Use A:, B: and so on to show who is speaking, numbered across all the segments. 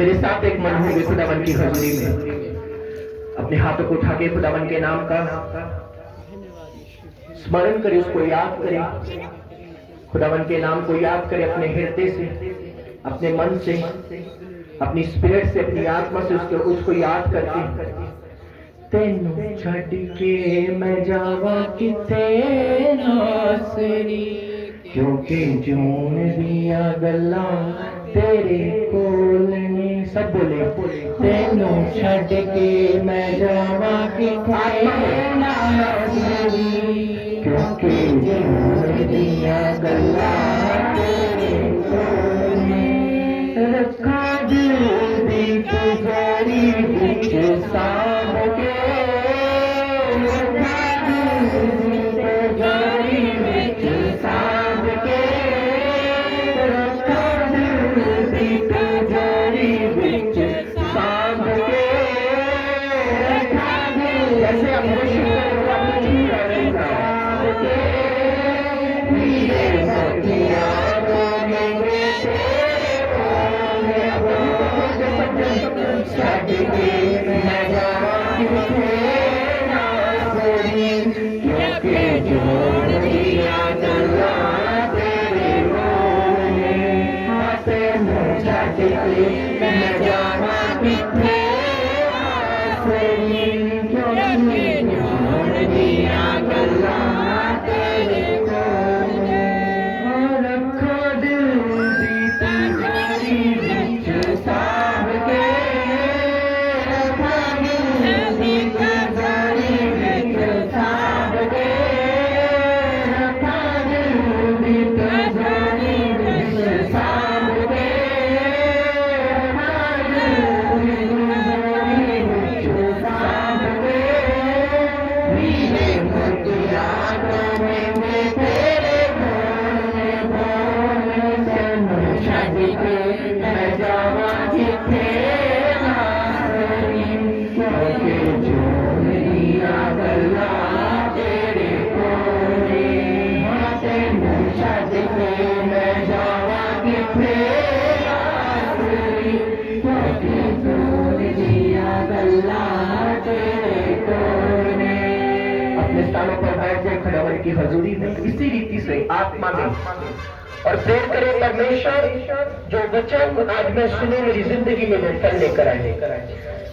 A: मेरे साथ एक मन होंगे खुदावन की हजूरी में। अपने हाथों को उठा के खुदावन के नाम का स्मरण करें, उसको याद करें। खुदावन के नाम को याद करें अपने हृदय से, अपने मन से, अपनी स्पिरिट से, अपनी आत्मा से उसको याद करके। तेनू छड़ के मैं जावा किथे नासरी, क्योंकि जून दिया गल्ला तेरे कोल ने। सब बोले तेनू छड़ के मैं जावा किथे नासरी, क्योंकि जून दिया गल्ला तेरे कोल ने। रखा दिल दी तुझारी बिच साम के, की हजूरी में इसी रीति से आत्मा में और प्रेम करे परमेश्वर। जो वचन आज मैं सुने मेरी जिंदगी में वो फल लेकर आए।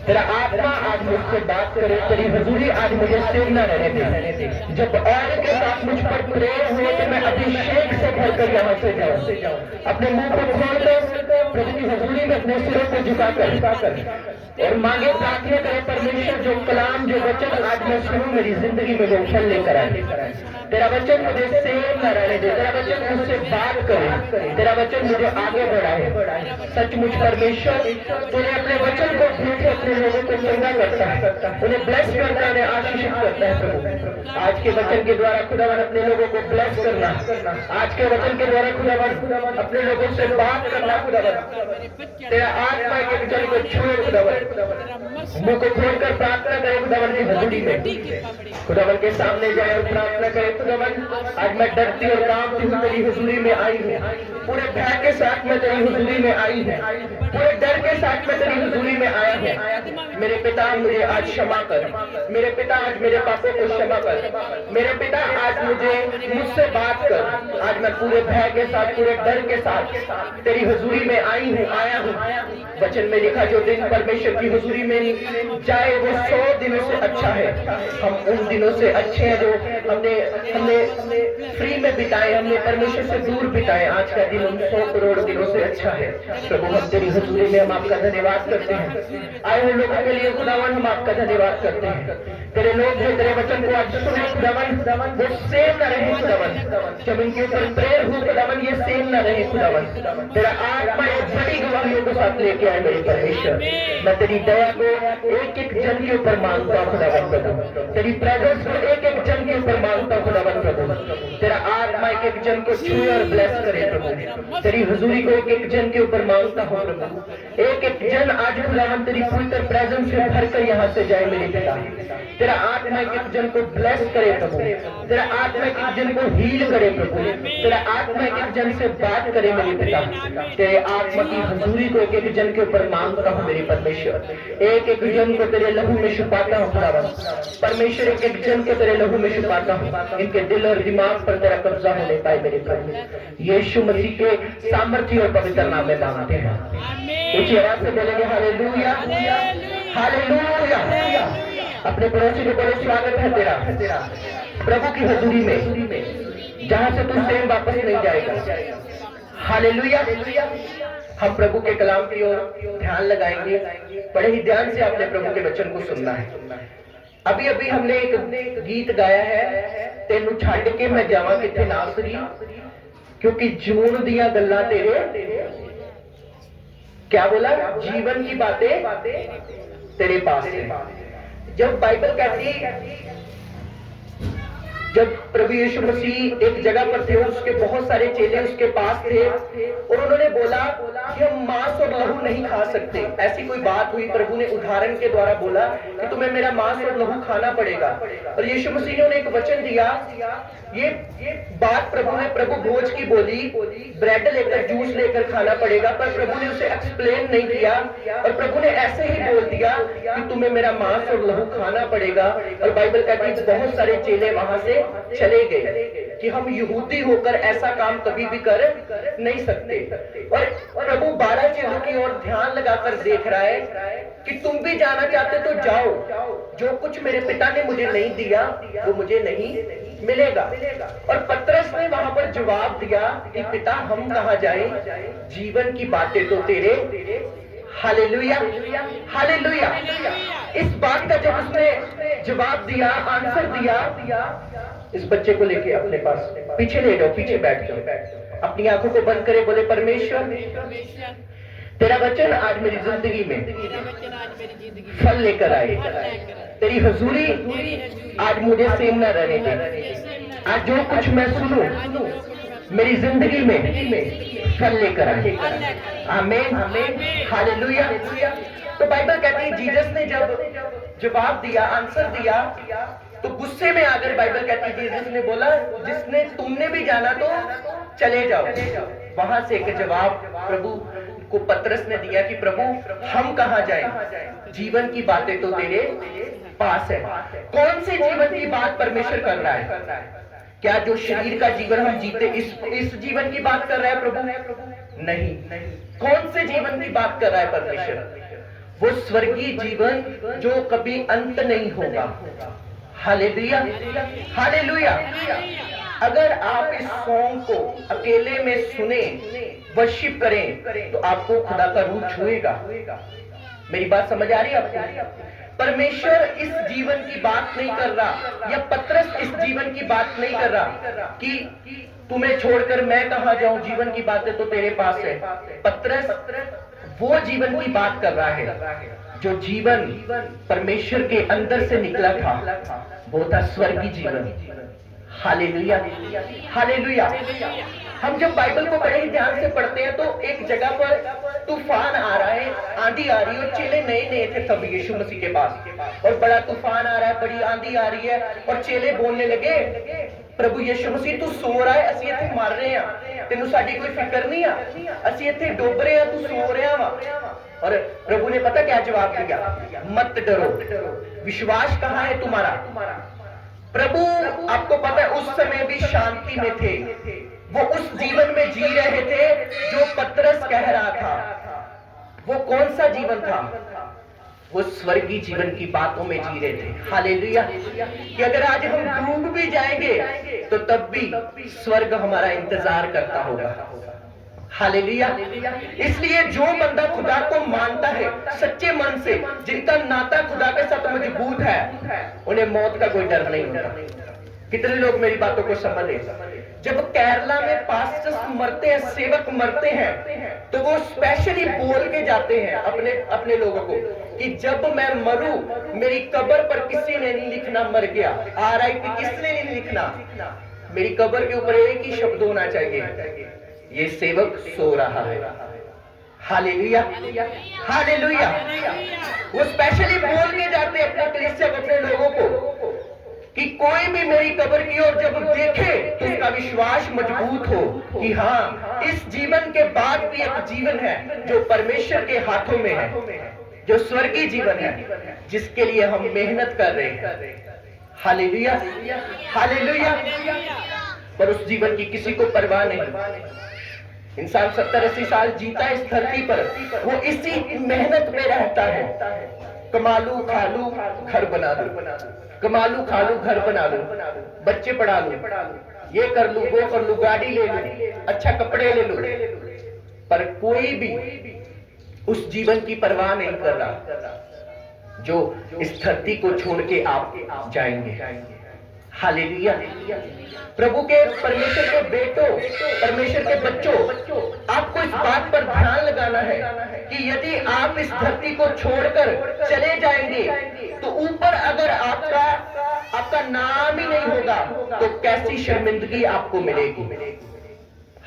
A: तेरा आत्मा आज मुझसे बात करे, तेरी हजूरी आज मुझे सेव न रहने दे। जब और के साथ मुझ पर प्रेम हो तो मैं अभिषेक से भरकर यहाँ से जाऊँ। अपने मुंह को खोलकर प्रभु की हजूरी में अपने सिरों को झुकाकर और मांगे, प्रार्थना करे परमेश्वर जो कलाम जो वचन आज मैं सुनूं मेरी जिंदगी में वो फल लेकर आए। तेरा वचन मुझे सेव न रहने दे, तेरा वचन मुझसे बात करे, तेरा वचन मुझे आगे बढ़ाए। सचमुच परमेश्वर तूने अपने वचन को भेज अपने लोगों को चंगा करता है, उन्हें ब्लेस करता है, उन्हें आशीषित करता है। प्रभु आज के वचन के द्वारा खुदावन अपने लोगों को ब्लेस करना, आज के वचन के द्वारा खुदावन अपने लोगों से बात करना। खुदावन तेरा आत्मा के वचन को छुए, खुदावन मुंह को खोलकर प्रार्थना करे खुदावन की हजूरी में, खुदावन के सामने जाए और प्रार्थना करे। खुदावन आज मैं डरती और कांपती हूँ तेरी हुजूरी में आई हूँ, पूरे भय के साथ मैं तेरी हुजूरी में आई हूँ, पूरे डर के साथ मैं तेरी हुजूरी में आया हूँ। मेरे पिता मुझे आज क्षमा कर, मेरे पिता आज मेरे पापों को क्षमा कर, मेरे पिता आज मुझसे बात कर। आज मैं पूरे भय के साथ पूरे डर के साथ तेरी हुजूरी में आई हूँ, आया हूँ। वचन में लिखा जो दिन परमेश्वर की हुजूरी में जाए वो 100 दिनों से अच्छा है। हम उन दिनों से अच्छे हैं जो हमने फ्री में बिताए, हमने परमेश्वर से दूर बिताए। आज का दिन उन 100 करोड़ दिनों से अच्छा है। प्रभु हम तेरी हुजूरी में हम आपका धन्यवाद करते हैं। आए हुए लोगों के लिए खुदावन हम आपका धन्यवाद करते हैं। तेरे लोग जो तेरे वचन को आज सुने खुदावन वो सेम न रहे खुदावन, जब इनके ऊपर प्रेर हो खुदावन ये सेम न रहे खुदावन। तेरा आत्मा एक बड़ी गवाहियों के साथ लेके आए मेरे परमेश्वर। मैं तेरी दया को एक एक जन के ऊपर मांगता हूँ खुदावन प्रभु, तेरी प्रेजेंस को एक एक जन के ऊपर मांगता हूँ खुदावन प्रभु। तेरा आत्मा के एक जन को छुए और ब्लेस करे प्रभु। तेरी हुजूरी को एक जन के ऊपर मांगता हूँ प्रभु। एक जन आज खुदावन तेरी पवित्र प्रेजेंस से भरकर यहाँ से जाए मेरे पिता। तेरा आत्मा एक जन को ब्लेस करे प्रभु। तेरा आत्मा एक जन को हील करे प्रभु। तेरा आत्मा एक जन से बात करे मेरे पिता। तेरे आत्मा की हुजूरी को एक जन के ऊपर मांगता हूँ मेरे परमेश्वर। एक जन को तेरे लहू में छुपाता हूँ खुदावन परमेश्वर। एक जन को तेरे लहू में छुपाता हूँ। इनके दिल और दिमाग पर तेरा कब्जा होने पाए मेरे प्रभु। यीशु मसीह के सामर्थ्य और पवित्र नाम में मांगते हैं। ऊंची आवाज से बोलेंगे हालेलुया हालेलुया। अपने पड़ोसी को बोले स्वागत है तेरा प्रभु की हजूरी में, जहां से तू सेम वापस नहीं जाएगा। हालेलुया। हम प्रभु के कलाम की ओर ध्यान लगाएंगे। बड़े ही ध्यान से आपने प्रभु के वचन को सुनना है। अभी अभी हमने एक गीत गाया है, तेनू छड़ के मैं जावा किथे नासरी, क्योंकि जून दिया गल्लां तेरे, क्या बोला, जीवन की बातें तेरे पास है। जब बाइबल कहती, जब प्रभु यीशु मसीह एक जगह पर थे, उसके बहुत सारे चेले उसके पास थे और उन्होंने बोला कि हम मांस और लहू नहीं खा सकते। ऐसी कोई बात हुई, प्रभु ने उदाहरण के द्वारा बोला कि तुम्हें मेरा मांस और लहू खाना पड़ेगा। और यीशु मसीह ने उन्हें एक वचन दिया। ये बात प्रभु भोज की बोली, ब्रेड लेकर जूस लेकर खाना पड़ेगा, पर प्रभु ने उसे एक्सप्लेन नहीं किया और प्रभु ने ऐसे ही बोल दिया कि तुम्हें मेरा मांस और लहू खाना पड़ेगा। और बाइबल कहती है बहुत सारे चेले वहां से चले गए कि हम यहूदी होकर ऐसा काम कभी भी कर नहीं सकते। और प्रभु 12 चीजों की ओर ध्यान लगाकर देख रहा है कि तुम भी जाना चाहते तो जाओ, जो कुछ मेरे पिता ने मुझे नहीं दिया वो मुझे नहीं मिलेगा। और पतरस ने वहां पर जवाब दिया कि पिता हम कहां जाएं, जीवन की बातें तो तेरे। Hallelujah hallelujah. इस बात का जब उसने जवाब दिया, आंसर दिया, इस बच्चे को लेके अपने पास पीछे ले जाओ, पीछे बैठ जाओ, अपनी आंखों को बंद करे, बोले परमेश्वर तेरा वचन आज मेरी जिंदगी में फल लेकर आए। तेरी हजूरी आज मुझे सेम न रहने दे। आज जो कुछ मैं सुनूं मेरी जिंदगी में फल लेकर आए। आमीन हालेलुया। तो बाइबल कहती है जीसस ने जब जवाब दिया, आंसर दिया, तो गुस्से में आकर बाइबल कहती है जीसस ने बोला जिसने तुमने भी जाना तो चले जाओ। वहां से एक जवाब प्रभु को पतरस ने दिया कि प्रभु हम कहां जाएं, जीवन की बातें तो तेरे पास है। कौन से जीवन की बात परमेश्वर कर रहा है? क्या जो शरीर का जीवन हम जीते इस जीवन की बात कर रहा है प्रभु? नहीं। कौन से जीवन की बात कर रहा है परमेश्वर? वो स्वर्गीय जीवन जो कभी अंत नहीं होगा। Hallelujah hallelujah. अगर आप इस सॉन्ग को अकेले में सुने, वर्शिप करें, तो आपको खुदा का रूह छुएगा। मेरी बात समझ आ रही है आपको? परमेश्वर इस जीवन की बात नहीं कर रहा, या पतरस इस जीवन की बात नहीं कर रहा कि तुम्हें छोड़कर मैं कहां जाऊं, जीवन की बातें तो तेरे पास है। पतरस वो जीवन की बात कर रहा है जो जीवन परमेश्वर के अंदर से निकला था, वो था स्वर्गीय जीवन। Hallelujah hallelujah. हम जब बाइबल को बड़े ही ध्यान से पढ़ते हैं तो एक जगह पर तूफान आ रहा है, आंधी आ रही है, और चेले नए नए थे तब यीशु मसीह के पास, और बड़ा तूफान आ रहा है, बड़ी आंधी आ रही है, और चेले बोलने लगे प्रभु यीशु मसीह तू सो रहा है, असि इत्थे मर रहे हैं, तेनू साडी कोई फिक्र नहीं आ, असि इत्थे डुब रहे हैं, तू सो रहा वा। और प्रभु ने पता क्या जवाब दिया? मत डरो, विश्वास कहां है तुम्हारा? प्रभु आपको पता है उस समय भी शांति में थे, वो उस जीवन में जी रहे थे जो पतरस कह रहा था। वो कौन सा जीवन था? वो स्वर्गीय जीवन की बातों में जी रहे थे। हालेलुया। कि अगर आज हम डूब भी जाएंगे तो तब भी स्वर्ग हमारा इंतजार करता होगा। हालेलुया। इसलिए जो बंदा खुदा को मानता है सच्चे मन से, जिनका नाता खुदा के साथ मजबूत है, उन्हें मौत का कोई डर नहीं होता। कितने लोग मेरी बातों को समझे? जब केरला में पास्टर्स मरते हैं, सेवक मरते हैं, तो वो स्पेशली बोल के जाते हैं अपने लोगों को कि जब मैं मरूं मेरी कब्र पर किसी ने नहीं लिखना मर गया, RIP किसने नहीं लिखना। मेरी कब्र के ऊपर एक ही शब्द होना चाहिए, ये सेवक सो रहा है। Hallelujah, hallelujah. वो स्पेशली बोल के जाते अपने कलीसिया को, अपने लोगों को, कि कोई भी मेरी कब्र की ओर जब देखे तो उसका विश्वास मजबूत हो कि हाँ, इस जीवन के बाद भी एक जीवन है जो परमेश्वर के हाथों में है, जो स्वर्गीय जीवन है, जिसके लिए हम मेहनत कर रहे हैं। Hallelujah, hallelujah. पर उस जीवन की किसी को परवाह नहीं। इंसान 70-80 साल जीता है इस धरती पर, वो इसी मेहनत में रहता है। कमा लूं, खा लूं, घर बना लूं, कमा लूं, खा लूं, घर बना लूं, बच्चे पढ़ा लूं, ये कर लूं, वो कर लूं, गाड़ी ले लूं, अच्छा कपड़े ले लूं, पर कोई भी उस जीवन की परवाह नहीं कर रहा जो इस धरती को छोड़ के आप जाएंगे। हालेलुया। प्रभु के, परमेश्वर के बेटों, परमेश्वर के बच्चों, आपको इस बात पर ध्यान लगाना है कि यदि आप इस धरती को छोड़कर चले जाएंगे तो ऊपर अगर आपका नाम ही नहीं होगा तो कैसी शर्मिंदगी आपको मिलेगी।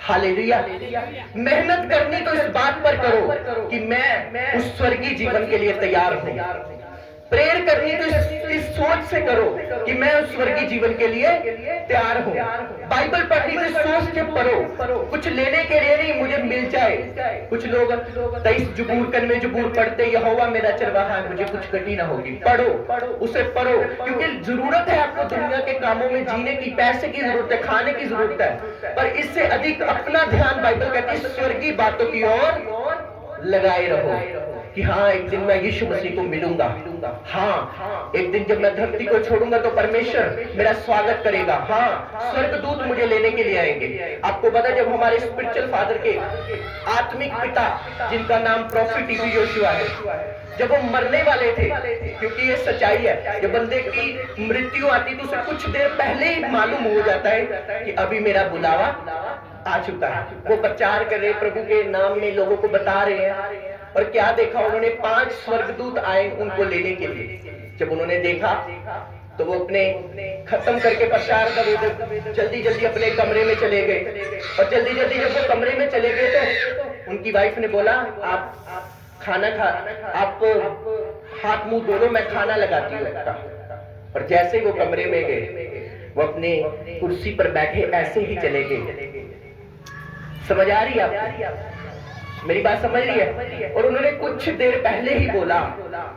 A: हालेलुया। मेहनत करनी तो इस बात पर करो कि मैं उस स्वर्गीय जीवन के लिए तैयार हूं। प्रेयर करनी तो इस सोच से करो कि मैं उस स्वर्गीय जीवन के लिए तैयार हूं। बाइबल पढ़नी तो इस सोच से पढ़ो, कुछ लेने के लिए नहीं, मुझे मिल जाए। कुछ लोग 23 जबूर कनवे जबूर पढ़ते, यहोवा मेरा चरवाहा है, मुझे कुछ कटी ना होगी। पढ़ो, उसे पढ़ो, क्योंकि जरूरत है आपको दुनिया के कामों में जीने की, पैसे की जरूरत है, खाने की जरूरत है, पर इससे अधिक अपना ध्यान, बाइबल कहती है, स्वर्गीय बातों की ओर लगाए रहो कि हाँ, एक दिन मैं यीशु मसीह को मिलूंगा। हाँ, एक दिन जब मैं धरती को छोड़ूंगा तो परमेश्वर मेरा स्वागत करेगा। हाँ, स्वर्गदूत मुझे लेने के लिए आएंगे। आपको पता, जब हमारे स्पिरिचुअल फादर के आत्मिक पिता, जिनका नाम प्रॉफिट टी.बी. योशुआ है, जब वो मरने वाले थे, क्योंकि ये सच्चाई है, जब बंदे की मृत्यु आती तो उसे कुछ देर पहले ही मालूम हो जाता है कि अभी मेरा बुलावा आ चुका है। वो प्रचार कर रहे, प्रभु के नाम में लोगों को बता रहे हैं, और क्या देखा उन्होंने, 5 स्वर्गदूत आए उनको लेने के लिए। जब उन्होंने देखा तो वो अपने खत्म करके प्रचार का जल्दी जल्दी अपने कमरे में चले गए, और जल्दी जल्दी जब वो कमरे में चले गए तो उनकी वाइफ ने बोला, आप खाना आप हाथ मुंह धो लो, मैं खाना लगाती हूँ आपका। और जैसे वो कमरे में गए, वो अपने कुर्सी पर बैठे ऐसे ही चले गए। समझ आ रही है आप? मेरी बात समझ रही है? और उन्होंने कुछ देर पहले ही बोला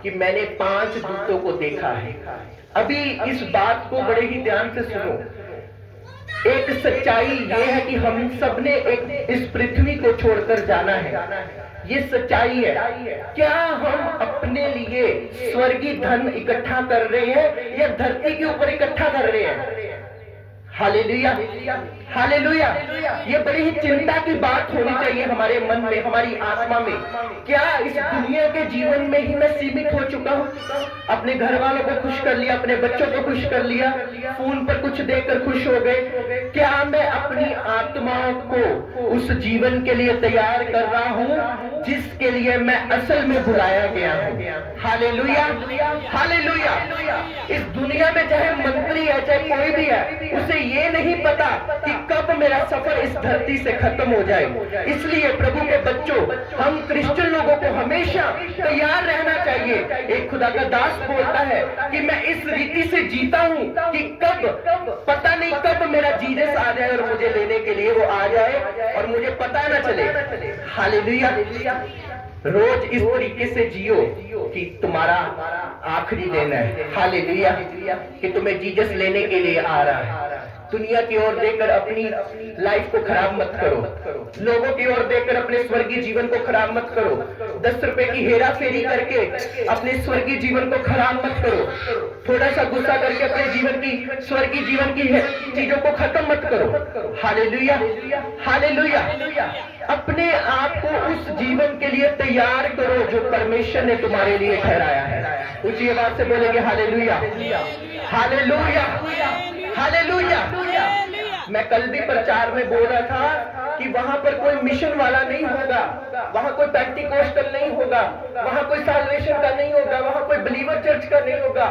A: कि मैंने 5 दूतों को देखा है। अभी इस बात को बड़े ही ध्यान से सुनो। एक सच्चाई ये है कि हम सब ने एक इस पृथ्वी को छोड़कर जाना है, ये सच्चाई है। क्या हम अपने लिए स्वर्गीय धन इकट्ठा कर रहे हैं या धरती के ऊपर इकट्ठा कर रहे हैं? Hallelujah, hallelujah. ये बड़ी ही चिंता की बात होनी चाहिए हमारे मन में, हमारी आत्मा में। क्या इस दुनिया के जीवन में ही मैं सीमित हो चुका हूँ? अपने घर वालों को खुश कर लिया, अपने बच्चों को खुश कर लिया, फोन पर कुछ देखकर खुश हो गए। क्या मैं अपनी आत्माओं को उस जीवन के लिए तैयार कर रहा हूँ जिसके लिए मैं असल में बुलाया गया हूँ? Hallelujah, hallelujah. इस दुनिया में चाहे मंत्री है, चाहे कोई भी है, उसे ये नहीं पता कि कब मेरा सफर इस धरती से खत्म हो जाए। इसलिए प्रभु के बच्चों, हम क्रिश्चियन लोगों को हमेशा तैयार रहना चाहिए। एक खुदा का दास बोलता है कि मैं इस रीति से जीता हूँ कि कब, पता नहीं कब मेरा जीसस आ जाए और मुझे लेने के लिए वो आ जाए और मुझे पता ना चले। हालेलुया। रोज इस तरीके से जियो कि तुम्हारा आखिरी दिन है। हालेलुया, कि तुम्हें जीसस लेने के लिए आ रहा है। दुनिया की ओर देखकर अपनी लाइफ को खराब मत करो, लोगों की ओर देखकर अपने स्वर्गीय जीवन को खराब मत करो। 10 रुपए की हेरा फेरी करके अपने स्वर्गीय जीवन को खराब मत करो। थोड़ा सा गुस्सा करके अपने जीवन की, स्वर्गीय जीवन की चीजों को खत्म मत करो। Hallelujah, hallelujah. अपने आप को उस जीवन के लिए तैयार करो जो परमेश्वर ने तुम्हारे लिए ठहराया है। ऊंची आवाज से बोलेंगे हालेलुया, हालेलुया, हालेलुया। मैं कल भी प्रचार में बोल रहा था कि वहां पर कोई मिशन वाला नहीं होगा, वहां कोई पेंटिकोस्टल नहीं होगा, वहां कोई साल्वेशन का नहीं होगा, वहां कोई बिलीवर चर्च का नहीं होगा,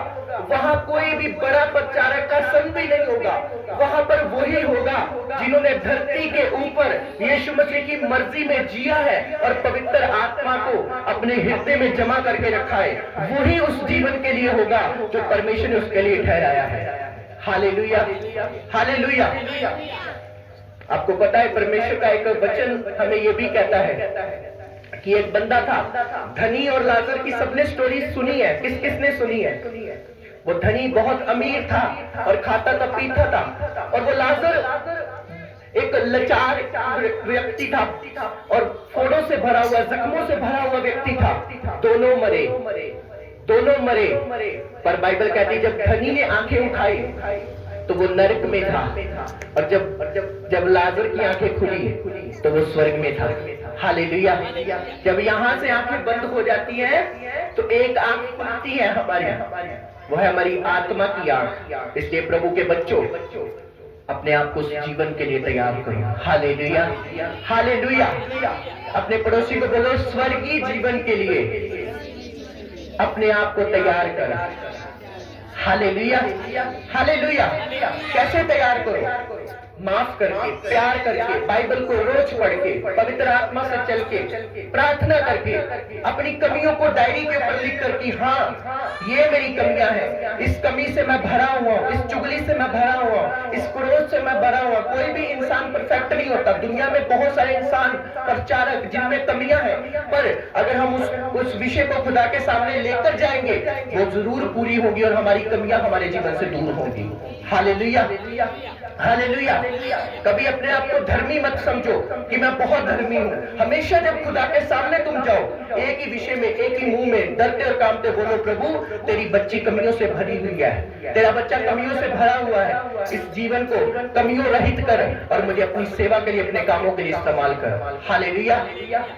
A: वहां कोई भी बड़ा प्रचारक का सन भी नहीं होगा। वहां पर वही होगा जिन्होंने धरती के ऊपर यीशु मसीह की मर्जी में जिया है और पवित्र आत्मा को अपने हृदय में जमा करके रखा है। वही उस जीवन के लिए होगा जो परमेश्वर ने उसके लिए ठहराया है। Hallelujah, hallelujah. आपको पता है परमेश्वर का एक वचन हमें यह भी कहता है कि एक बंदा था, धनी और लाजर की सबने स्टोरी सुनी है। किसने सुनी है? वो धनी बहुत अमीर था और खाता था पीता था, और वो लाजर एक लाचार व्यक्ति था और फोड़ों से भरा हुआ, जख्मों से भरा हुआ व्यक्ति था। दोनों मरे। पर बाइबल कहती है जब धनी ने आंखें उठाई तो वो नरक में था, और जब लाजर की आंखें खुली तो वो स्वर्ग में था। हालेलुया। जब यहां से आंखें बंद हो जाती हैं तो एक आंख खुलती है हमारी, वो है हमारी आत्मा की आंख। इसलिए प्रभु के बच्चों, अपने आप को उस जीवन के लिए तैयार करो। Hallelujah, hallelujah. अपने पड़ोसी को बोलो, स्वर्गीय जीवन के लिए अपने आप को तैयार कर। Hallelujah, hallelujah. कैसे तैयार करो? माफ करके, प्यार करके, बाइबल को रोज पढ़ के, पवित्र आत्मा से चल के, प्रार्थना करके, अपनी कमियों को डायरी के ऊपर लिख कर कि हाँ ये मेरी कमियां हैं, इस कमी से मैं भरा हुआ हूं, इस चुगली से मैं भरा हुआ हूं, इस क्रोध से मैं भरा हुआ। कोई भी इंसान परफेक्ट नहीं होता। दुनिया में बहुत सारे इंसान प्रचारक जिनमें कमियां हैं, पर अगर हम उस विषय को खुदा के सामने लेकर जाएंगे वो जरूर पूरी होगी और हमारी कमियां हमारे जीवन से दूर होंगी। Hallelujah, hallelujah. कभी अपने आप को धर्मी मत समझो कि मैं बहुत धर्मी हूं। हमेशा जब खुदा के सामने तुम जाओ, एक ही विषय में, एक ही मुंह में डरते और कांपते बोलो, प्रभु तेरी बच्ची कमियों से भरी हुई है, तेरा बच्चा कमियों से भरा हुआ है। इस जीवन को कमियों रहित कर और मुझे अपनी सेवा के लिए, अपने कामों के लिए इस्तेमाल कर। हालेलुया।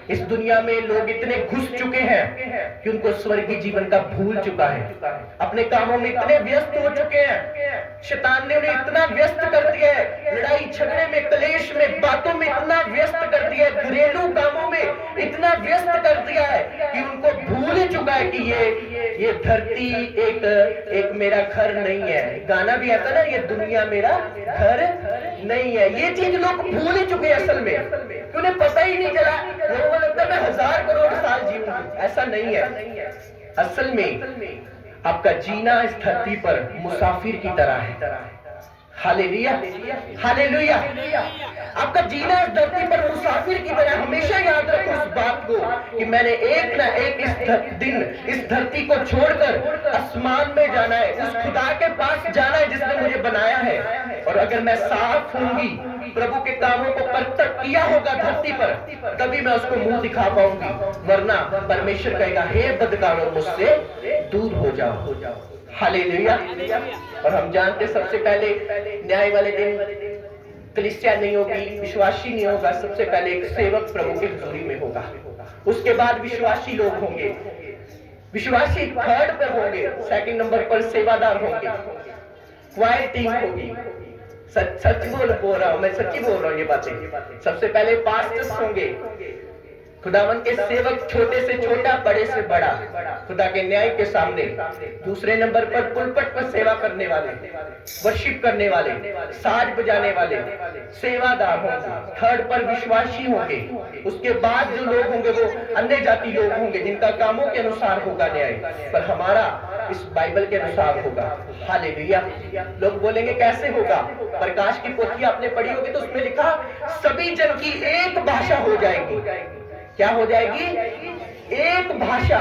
A: इस दुनिया में लोग इतने घुस चुके हैं कि उनको स्वर्गीय जीवन का भूल चुका है। अपने कामों में इतने व्यस्त हो चुके हैं, शैतान ने उन्हें इतना व्यस्त कर दिया है, लड़ाई झगड़े में, कलेश में, बातों में इतना व्यस्त कर दिया है, घरेलू कामों में इतना व्यस्त कर दिया है कि उनको भूल ही चुका है कि ये धरती एक मेरा घर नहीं है। गाना भी आता ना, ये दुनिया मेरा घर नहीं है। ये चीज लोग भूल ही चुके हैं असल में, उन्हें पता ही नहीं चला। लोगों को लगता है मैं 1000 करोड़ साल जीऊंगा। ऐसा नहीं है। असल में आपका जीना इस धरती पर मुसाफिर की तरह है। Hallelujah, hallelujah. आपका जीना इस धरती पर मुसाफिर की तरह। हमेशा याद रखो इस बात को कि मैंने एक ना एक दिन इस धरती को छोड़कर आसमान में जाना है, उस खुदा के पास जाना है जिसने मुझे बनाया है। और अगर मैं साफ होंगी, प्रभु के कामों को प्रकट किया होगा धरती पर, तभी मैं उसको मुंह दिखा पाऊंगी, वरना परमेश्वर कहेगा, हे बदकारों मुझसे दूर हो जाओ। हालेलुया। और हम जानते सबसे पहले न्याय वाले दिन कलीसिया नहीं होगी, विश्वासी नहीं होगा। सबसे पहले एक सेवक प्रभु की हुजूरी में होगा, उसके बाद विश्वासी लोग होंगे। विश्वासी थर्ड पर होंगे, सेकंड नंबर पर सेवादार होंगे, क्वायर टीम होगी। सच बोल रहा हूं मैं, सच्ची बोल रहा हूं ये बातें। सबसे पहले पास्टर्स होंगे, खुदावन के सेवक, छोटे से छोटा, बड़े से बड़ा, खुदा के न्याय के सामने। दूसरे नंबर पर पुलपट पर सेवा करने वाले, वर्शिप करने वाले, साज बजाने वाले, सेवादार होंगे। थर्ड पर विश्वासी होंगे। उसके बाद जो लोग होंगे वो अन्य जाति लोग होंगे, जिनका कामों के अनुसार होगा न्याय, पर हमारा इस बाइबल के अनुसार होगा। हालेलुया। लोग बोलेंगे कैसे होगा? प्रकाश की पोथी आपने पढ़ी होगी तो उसमें लिखा, सभी जन की एक भाषा हो जाएगी। क्या हो जाएगी? एक भाषा,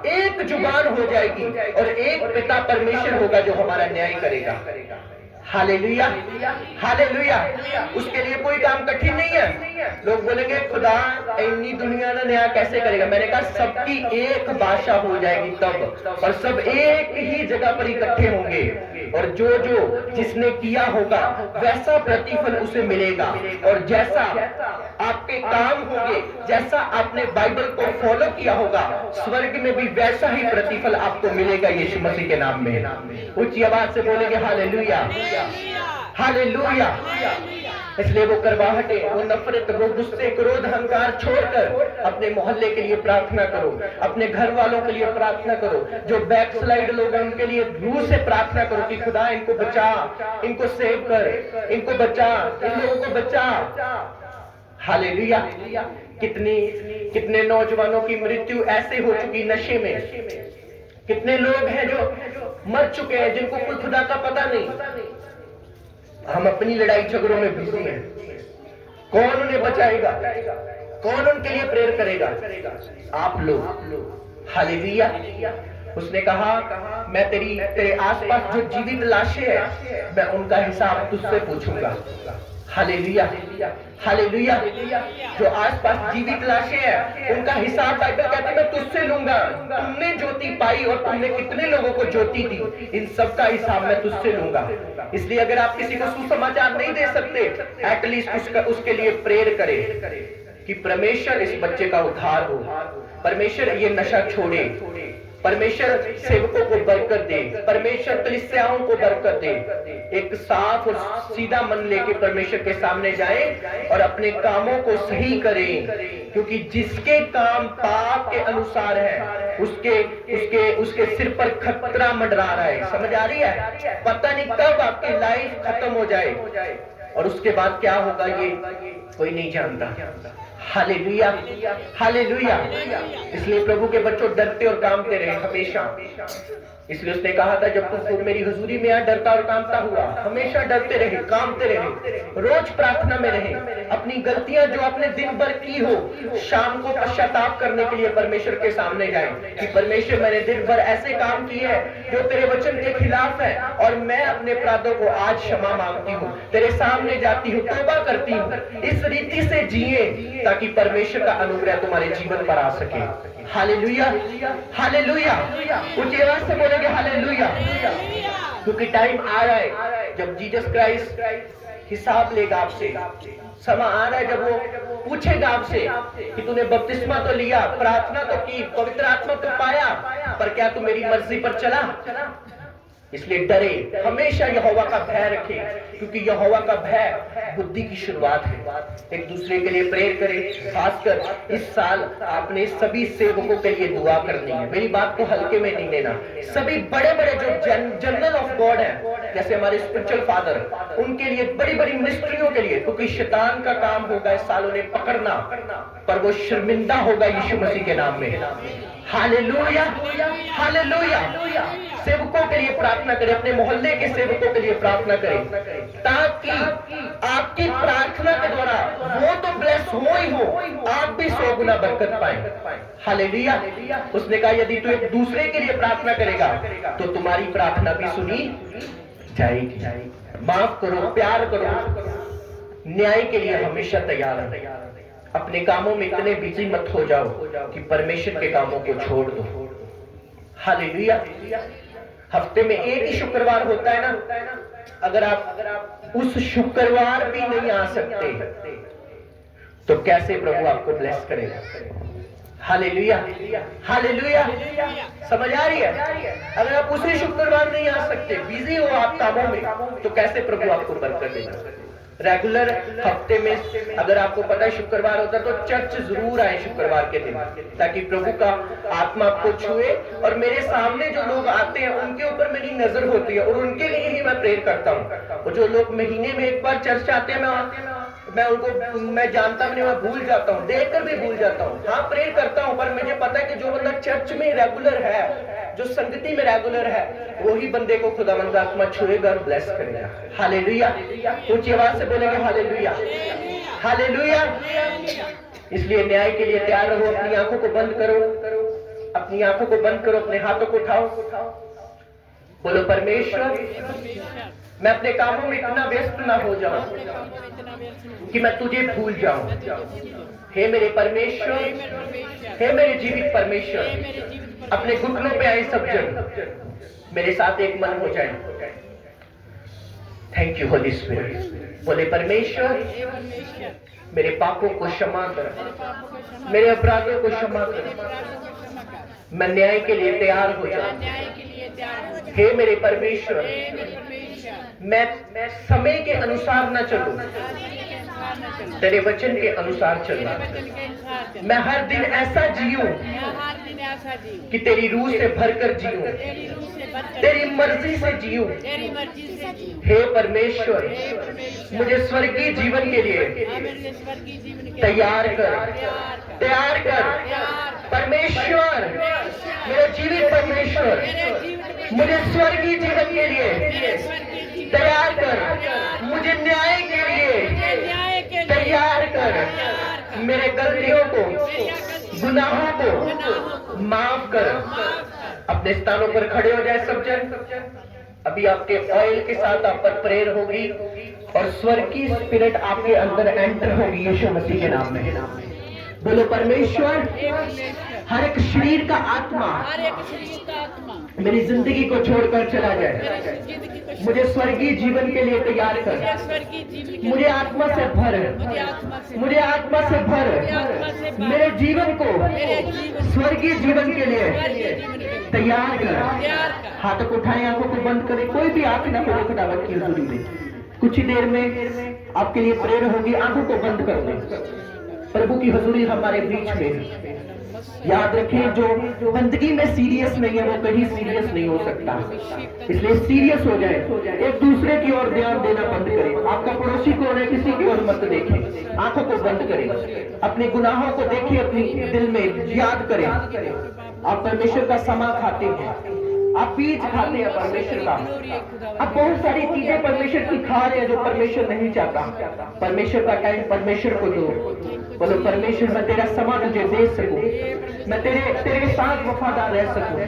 A: एक जुबान हो जाएगी, और एक पिता परमेश्वर होगा जो हमारा न्याय करेगा। Hallelujah, hallelujah. उसके लिए कोई काम कठिन नहीं है। लोग बोलेंगे खुदा इतनी दुनिया ना न्याय कैसे करेगा? मैंने कहा सबकी एक भाषा हो जाएगी तब, और सब एक ही जगह पर इकट्ठे होंगे, और जो जिसने किया होगा वैसा प्रतिफल उसे मिलेगा। और जैसा आपके काम होंगे, जैसा आपने बाइबल को फॉलो किया होगा, स्वर्ग में भी वैसा ही प्रतिफल आपको मिलेगा यीशु मसीह के नाम में। ऊंची आवाज से बोलेंगे हालेलुया, हालेलुया। इसलिए वो करवाहटे, वो नफरत, वो गुस्से, क्रोध, अहंकार छोड़कर अपने मोहल्ले के लिए प्रार्थना करो, अपने घर वालों के लिए प्रार्थना करो, जो बैकस्लाइड लोग हैं उनके लिए रूह से प्रार्थना करो कि खुदा इनको बचा, इनको सेव कर, इनको बचा, इन लोगों को बचा। हालेलुया। कितने नौजवानों की मृत्यु ऐसे हो चुकी नशे में, कितने लोग हैं जो मर चुके हैं जिनको कोई खुदा का पता नहीं। हम अपनी लड़ाई झगड़ों में बिजी हैं। कौन उन्हें बचाएगा, कौन उनके लिए प्रेयर करेगा? आप लोग। हालेलुया। उसने कहा मैं तेरे आसपास जो जीवित लाशें हैं मैं उनका हिसाब तुझसे पूछूंगा। Hallelujah, hallelujah. जो आसपास जीवित लाशें हैं उनका हिसाब बाइबल कहती है मैं तुझसे लूंगा। तुमने ज्योति पाई और तुमने कितने लोगों को ज्योति दी, इन सब का हिसाब मैं तुझसे लूंगा। इसलिए अगर आप किसी को सुसमाचार नहीं दे सकते, एटलीस्ट उसके लिए प्रेयर करें कि परमेश्वर इस बच्चे का उद्धार हो, परमेश्वर ये नशा छोड़े, परमेश्वर सेवकों को बरकत दे, परमेश्वर कलीसियाओं को बरकत दे। एक साफ और सीधा मन लेके परमेश्वर के सामने जाएं और अपने कामों को सही करें, क्योंकि जिसके काम पाप के अनुसार है उसके सिर पर खतरा मंडरा रहा है। समझ आ रही है? पता नहीं कब आपकी लाइफ खत्म हो जाए और उसके बाद क्या होगा ये कोई नहीं जानता। Hallelujah, hallelujah. इसलिए प्रभु के बच्चों डरते और कांपते रहे हमेशा। इसलिए उसने कहा था जब तुम मेरी हुजूरी में यहाँ डरता और कांपता हुआ, हमेशा डरते रहे, कांपते रहे, रोज प्रार्थना में रहे। अपनी गलतियां जो आपने दिन भर की हो शाम को पश्चाताप करने के लिए परमेश्वर के सामने जाए कि परमेश्वर मैंने दिन भर ऐसे काम किए हैं जो तेरे वचन के खिलाफ है और मैं अपने अपराधों को आज क्षमा मांगती हूँ, तेरे सामने जाती हूँ, तौबा करती हूँ। इस रीति से जिए ताकि परमेश्वर का अनुग्रह तुम्हारे जीवन पर आ सके। Hallelujah, hallelujah. ऊंची आवाज से बोलेंगे हालेलुया, क्योंकि टाइम आ रहा है जब जीसस क्राइस्ट हिसाब लेगा आपसे। समय आ रहा है जब वो पूछेगा आपसे कि तूने बपतिस्मा तो लिया, प्रार्थना तो की, पवित्र आत्मा तो पाया, पर क्या तू मेरी मर्जी पर चला? इसलिए डरे, हमेशा यहोवा का भय रखें, क्योंकि यहोवा का भय बुद्धि की शुरुआत है। एक दूसरे के लिए प्रेयर करें। खासकर इस साल आपने सभी सेवकों के लिए दुआ करनी है। मेरी बात को हल्के में नहीं लेना। सभी बड़े बड़े जो जनरल ऑफ गॉड है, जैसे हमारे स्पिरिचुअल फादर, उनके लिए, बड़ी बड़ी मिनिस्ट्रियों के लिए, क्योंकि शैतान का काम होगा इस साल उन्हें पकड़ना, पर वो शर्मिंदा होगा यीशु मसीह के नाम में। Hallelujah, hallelujah. सेवकों के लिए प्रार्थना करें, अपने मोहल्ले के सेवकों के लिए प्रार्थना करें, ताकि आपकी प्रार्थना के द्वारा वो तो ब्लेस हो ही हो, आप भी 100 गुना बरकत पाए। हालेलुया। उसने कहा यदि तू एक दूसरे के लिए प्रार्थना करेगा तो तुम्हारी प्रार्थना भी सुनी जाएगी। माफ करो, प्यार करो, न्याय के लिए हमेशा तैयार है। अपने कामों में इतने बिजी मत हो जाओ कि परमेश्वर के कामों को छोड़ दो। हालेलुया। हफ्ते में एक ही शुक्रवार होता है ना, अगर आप उस शुक्रवार भी नहीं आ सकते तो कैसे प्रभु आपको ब्लेस करेगा? Hallelujah, hallelujah. समझ आ रही है? अगर आप उसी शुक्रवार नहीं आ सकते, बिजी हो आप कामों में, तो कैसे प्रभु आपको बरकत देगा? रेगुलर हफ्ते में अगर आपको पता है शुक्रवार होता है तो चर्च जरूर आए शुक्रवार के दिन, ताकि प्रभु का आत्मा आपको छुए। और मेरे सामने जो लोग आते हैं उनके ऊपर मेरी नजर होती है और उनके लिए ही मैं प्रेयर करता हूँ। और जो लोग महीने में एक बार चर्च आते हैं मैं जानता भी नहीं, मैं भूल जाता हूँ, देखकर भी भूल जाता हूँ। हाँ, प्रेयर करता हूँ, पर मुझे पता है कि जो बंदा चर्च में रेगुलर है, जो संगति में रेगुलर है, वही बंदे को खुदावंद आत्मा छुएगा और ब्लेस करेगा। हालेलुया। ऊंची आवाज से बोलेंगे हालेलुया, हालेलुया। इसलिए न्याय के लिए तैयार रहो। अपनी आंखों को बंद करो, अपनी आंखों को बंद करो, अपने हाथों को उठाओ, बोलो परमेश्वर मैं अपने कामों में इतना व्यस्त ना हो जाऊं कि मैं तुझे भूल जाऊं। हे मेरे परमेश्वर, हे मेरे जीवित परमेश्वर, अपने घुटनों पे आए सब जन मेरे साथ एक मन हो जाए। Thank you Holi spirit. बोले परमेश्वर मेरे पापों को क्षमा कर, मेरे अपराधों को क्षमा कर, मैं न्याय के लिए तैयार हो जाऊं। हे मेरे परमेश्वर मैं समय के अनुसार न चलूं, तेरे वचन के अनुसार चलना। मैं हर दिन ऐसा जीऊं कि तेरी रूह से भरकर जीऊं, तेरी मर्जी से जीऊं। हे परमेश्वर, मुझे स्वर्गीय जीवन के लिए तैयार कर, तैयार कर। परमेश्वर, मेरे जीवित परमेश्वर, मुझे स्वर्गीय जीवन के लिए तैयार कर। मुझे न्याय के लिए तैयार कर। मेरे गलतियों को, गुनाहों को माफ कर। अपने स्थानों पर खड़े हो जाए सब जन। अभी आपके ऑयल के साथ आप पर प्रेयर होगी और स्वर्ग की स्पिरिट आपके अंदर एंटर होगी यीशु मसीह के नाम में। बोलो परमेश्वर, हर एक शरीर का आत्मा मेरी जिंदगी को छोड़कर चला जाए। मुझे स्वर्गीय जीवन के लिए तैयार कर। मुझे आत्मा से भर, मुझे आत्मा से भर। मेरे जीवन को स्वर्गीय जीवन के लिए तैयार कर। हाथों को उठाएं, आंखों को बंद करें। कोई भी आंख ना खोले खुदावंत की हुजूरी में। कुछ ही देर में आपके लिए प्रेयर होगी। आंखों को बंद कर दें। प्रभु की हुजूरी हमारे बीच में। याद रखें, जो बंदगी में सीरियस नहीं है वो कहीं सीरियस नहीं हो सकता। इसलिए सीरियस हो जाए, एक दूसरे की ओर ध्यान देना बंद करें। आपका पड़ोसी कौन है, किसी की ओर मत देखें। आंखों को बंद करें, अपने गुनाहों को देखिए, अपने दिल में याद करें। आप परमेश्वर का समा खाते हैं, आप बीज खाते हैं परमेश्वर का। अब बहुत सारी चीजें परमेश्वर की खा रहे हैं जो परमेश्वर नहीं चाहता। परमेश्वर का टाइम परमेश्वर को दो। बोलो परमेश्वर, मैं तेरा समा तुझे दे सकूं, मैं तेरे साथ वफादार रह सकूं।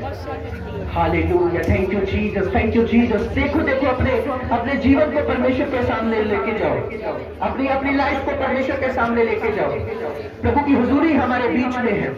A: Hallelujah, thank you Jesus, thank you Jesus. देखो देखो, अपने जीवन को परमेश्वर के सामने लेके जाओ। अपनी लाइफ को परमेश्वर के सामने लेके जाओ। प्रभु की हुजूरी हमारे बीच में है,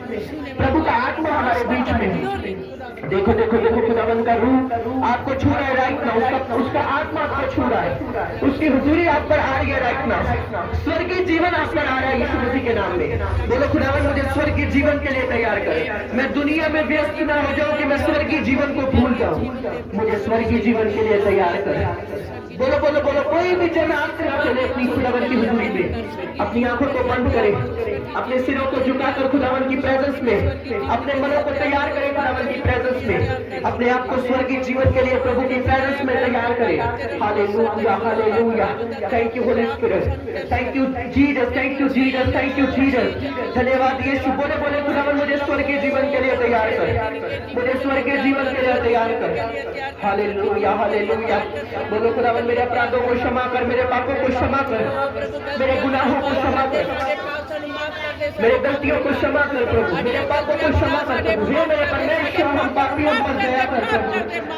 A: प्रभु का आत्मा हमारे बीच में है। देखो देखो देखो, खुदावंद का रूह आपको छू रहा है राइट नाउ। उसका आत्मा आपको छू रहा है, उसकी हुजूरी आप पर आ रही है राइट नाउ। स्वर्गीय जीवन आप पर आ रहा है यीशु मसीह के नाम में। बोलो खुदावंद, मुझे स्वर्गीय जीवन के लिए तैयार कर। मैं दुनिया में व्यस्त ना हो जाऊं कि मैं स्वर्गीय जीवन को भूल जाऊं। मुझे स्वर्गीय जीवन के लिए तैयार कर। बोलो बोलो बोलो, कोई भी जन आंख ना चले अपनी खुदावंद की हुजूरी में। अपनी आंखों को बंद करें, अपने सिरों को झुकाकर खुदावंद की प्रेजेंस में अपने मनों को तैयार करें। खुदावंद की प्रेजेंस में अपने आप को स्वर्गीय जीवन के लिए प्रभु की प्रेजेंस में तैयार करें। Hallelujah, hallelujah. Thank you Holi spirit, thank you Jesus, thank you Jesus, thank you Jesus. धन्यवाद यीशु। बोले बोले, खुदावंद मुझे स्वर्गीय जीवन के लिए तैयार कर, मुझे स्वर्गीय जीवन के लिए तैयार कर। Hallelujah, hallelujah. बोलो खुदावंद, मेरे अपराधों को क्षमा कर, मेरे पापों को क्षमा कर, मेरे गुनाहों को क्षमा कर, मेरे गलतियों को क्षमा कर प्रभु, मेरे पापों को क्षमा कर प्रभु। हे मेरे परमेश्वर, हम पापियों पर दया कर प्रभु।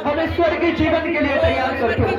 A: हमें स्वर्गीय जीवन के लिए तैयार कर प्रभु,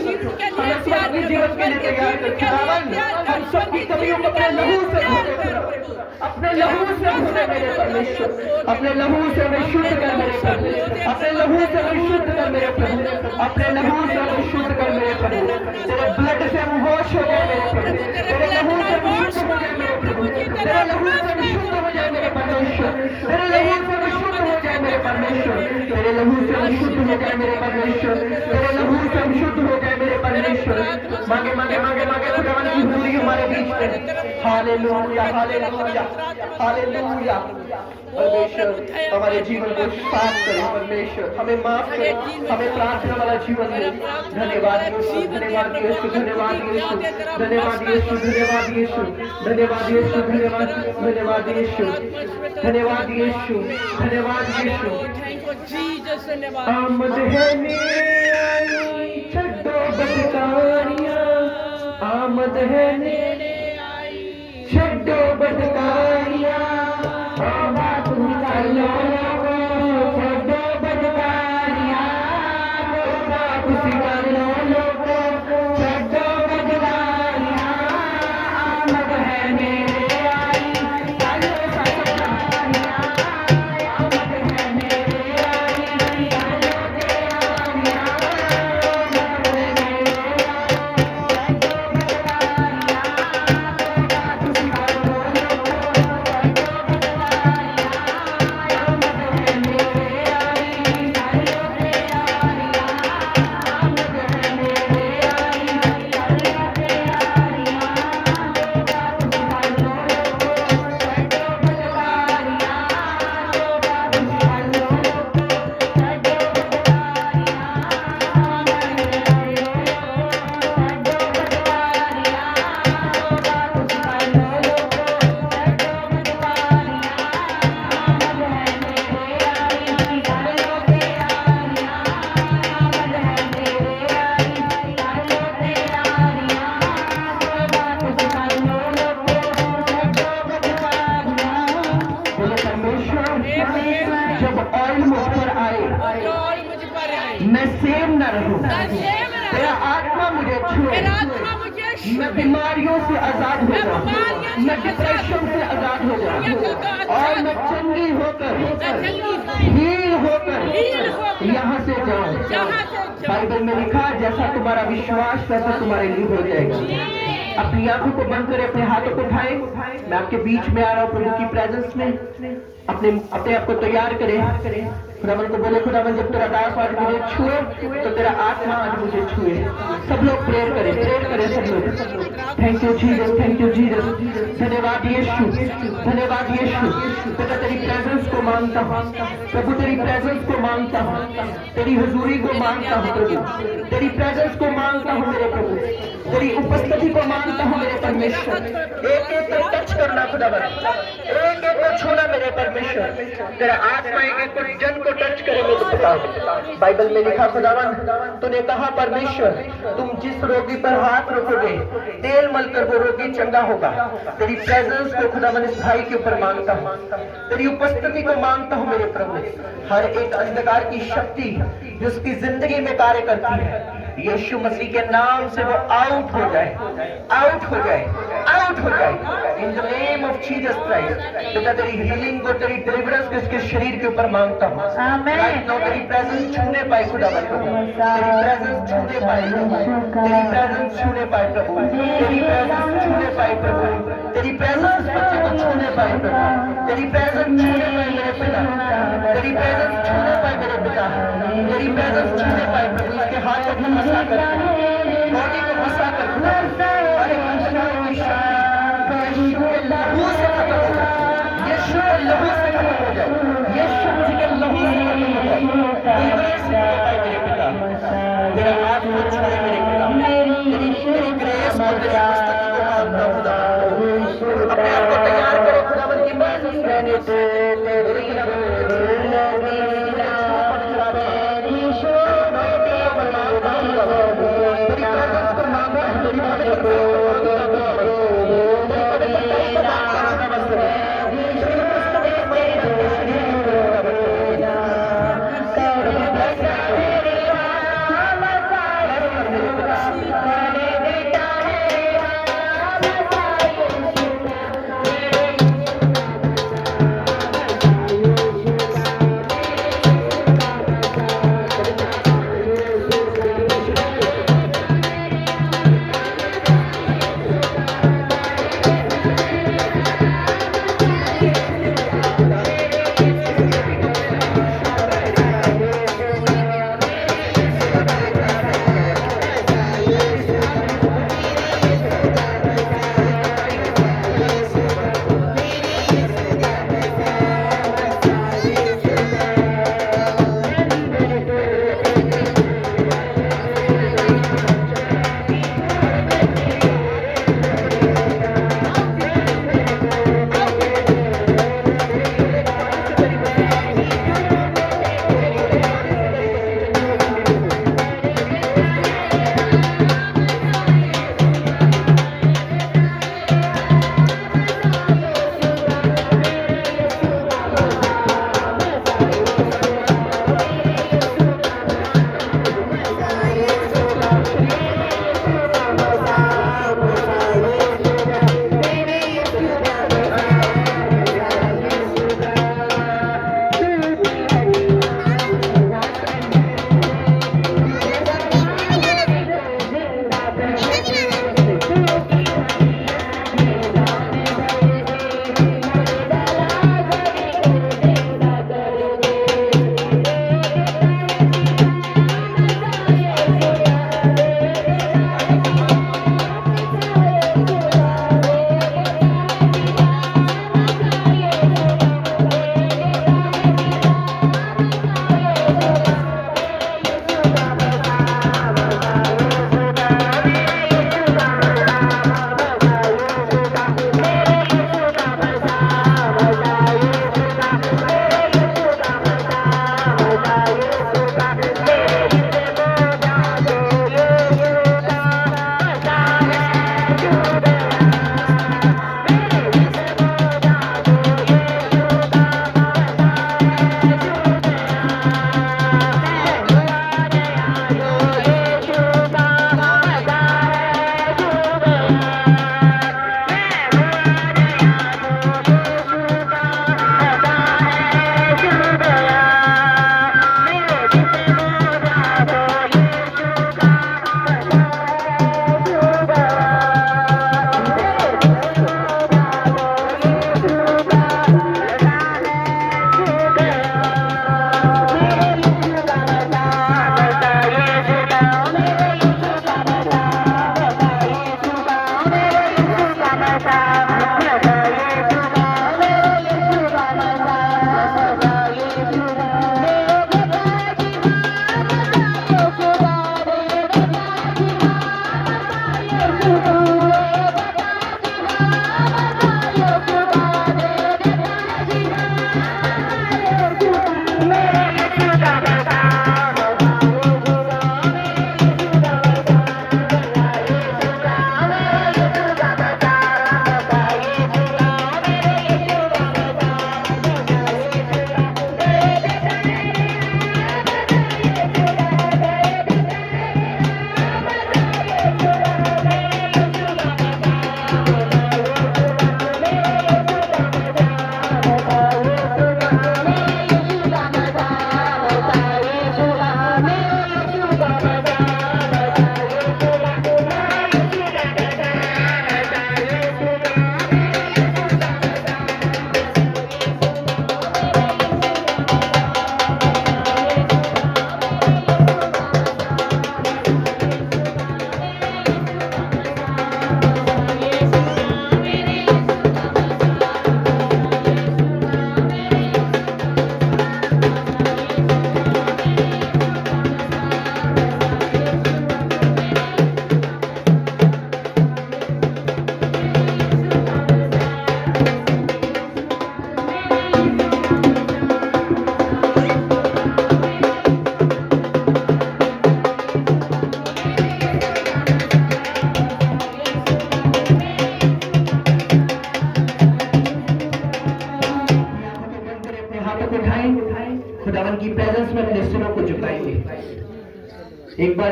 A: हमें स्वर्गीय जीवन के लिए तैयार कर। खुदावंद, हम सबकी कमियों को अपने लहू से धोने प्रभु, अपने लहू से धोने मेरे परमेश्वर, अपने लहू से हमें शुद्ध कर मेरे प्रभु, अपने लहू से हमें शुद्ध कर मेरे प्रभु, अपने लहू से हमें शुद्ध कर मेरे प्रभु। तेरे ब्लड से हम वॉश हो जाए मेरे प्रभु, तेरे लहू से हम शुद्ध हो जाए मेरे प्रभु, तेरे लहू से हम शुद्ध हो जाए मेरे परमेश्वर, तेरे लहू से हम शुद्ध हो जाए मेरे परमेश्वर, तेरे लहू से हम शुद्ध हो जाए मेरे परमेश्वर, तेरे लहू से हम शुद्ध हो जाए मेरे परमेश्वर। मांगे मांगे मांगे मांगे, खुदावंद की हुजूरी हमारे बीच में। Hallelujah, hallelujah, hallelujah. परमेश्वर हमारे जीवन को साफ करे, परमेश्वर हमें माफ करे, हमें प्रार्थना वाला जीवन दे। धन्यवाद यीशु, धन्यवाद यीशु, धन्यवाद यीशु, धन्यवाद यीशु, धन्यवाद यीशु, धन्यवाद यीशु, धन्यवाद, धन्यवाद यीशु, धन्यवाद यीशु, धन्यवाद यीशु। आमद है मेरे आई, छड्डो बदकारियां, आमद है मेरे आई, छड्डो बदकारियां। मैं बीमारियों से आजाद हो जाऊं, मैं डिप्रेशन से आजाद हो जाऊं और मैं चंगी होकर हील होकर यहाँ से जाऊं। बाइबल में लिखा है जैसा तुम्हारा विश्वास वैसा तुम्हारे लिए हो जाएगा। अपनी आंखों को बंद करें, अपने हाथों को उठाएं। मैं आपके बीच में आ रहा हूँ प्रभु की प्रेजेंस में। अपने आप को तैयार करें। खुदावन को बोले, खुदावन जब तेरा दास आज मुझे छुए तो तेरा आत्मा आज मुझे छुए। सब लोग प्रेयर करें सब लोग। Thank you Jesus, thank you Jesus. धन्यवाद यीशु, धन्यवाद यीशु। पिता तेरी प्रेजेंस को मांगता हूँ प्रभु, तेरी प्रेजेंस को मांगता हूँ, तेरी हुजूरी को मांगता हूँ प्रभु, तेरी प्रेजेंस को मांगता हूँ मेरे प्रभु, तेरी उपस्थिति को मांगता हूँ मेरे परमेश्वर। एक एक को टच करना खुदावन, एक एक को छूना मेरे परमेश्वर। तेरा आत्मा एक एक को जन को टच करे मेरे पिता। बाइबल में लिखा खुदावन, तूने कहा परमेश्वर तुम जिस रोगी पर हाथ रखोगे तेल मलकर वो रोगी चंगा होगा। तेरी प्रेजेंस को खुदावन इस भाई के ऊपर मांगता हूँ, तेरी उपस्थिति को मांगता हूँ मेरे प्रभु। हर एक अंधकार की शक्ति जिसकी जिंदगी में कार्य करती है यीशु मसीह के नाम से वो आउट हो जाए, आउट हो जाए, आउट हो जाए in the name of Jesus Christ. पिता तेरी हीलिंग को, तेरी डिलीवरेंस को इसके शरीर के ऊपर मांगता हूँ। तेरी प्रेजेंस छूने पाए खुदावन प्रभु, तेरी प्रेजेंस छूने पाए प्रभु, तेरी प्रेजेंस छूने पाए प्रभु, तेरी प्रेजेंस छूने पाए प्रभु, तेरी प्रेजेंस इस बच्चे को छूने पाए प्रभु, तेरी प्रेजेंस छूने पाए मेरे पिता, तेरी प्रेजेंस छूने पाए मेरे पिता, तेरी प्रेजेंस छूने पाए प्रभु। इसके हाथों को मसा कर, बॉडी को मसा कर खुदा, हर एक अंधकार की शक्ति यीशु के लहू से खत्म हो जाए, यीशु के लहू से खत्म हो जाए, यीशु के लहू से खत्म हो जाए। डिलीवरेंस छूने पाए मेरे पिता, तेरा हाथ को छूए मेरे पिता, तेरी ग्रेस और तेरी उपस्थिति को मांगता हूं खुदा। अपने आप को तैयार करो खुदावन की प्रेजेंस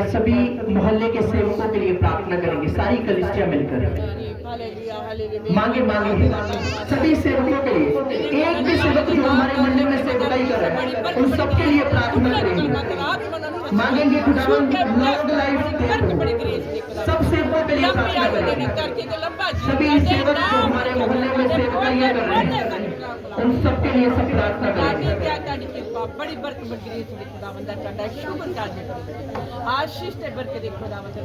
A: सभी मोहल्ले के सेवकों के लिए प्रार्थना करेंगे, सारी कलिसियां मिलकर मांगे मांगे सभी सेवकों के लिए। एक भी सेवक जो हमारे मोहल्ले में सेवकाई कर रहा है उन सबके लिए प्रार्थना करेंगे, मांगेंगे खुदावंद लॉन्ग लाइफ दे, सब सेवकों के लिए प्रार्थना करेंगे। सभी सेवक जो हमारे मोहल्ले में सेवकाइयां कर रहे हैं उन सबके लिए सब प्रार्थना करेंगे।
B: बड़ी बरकत बड़ी ग्रेस खुदावंद दा शुक्र कर आशीष ते बरकत खुदावंद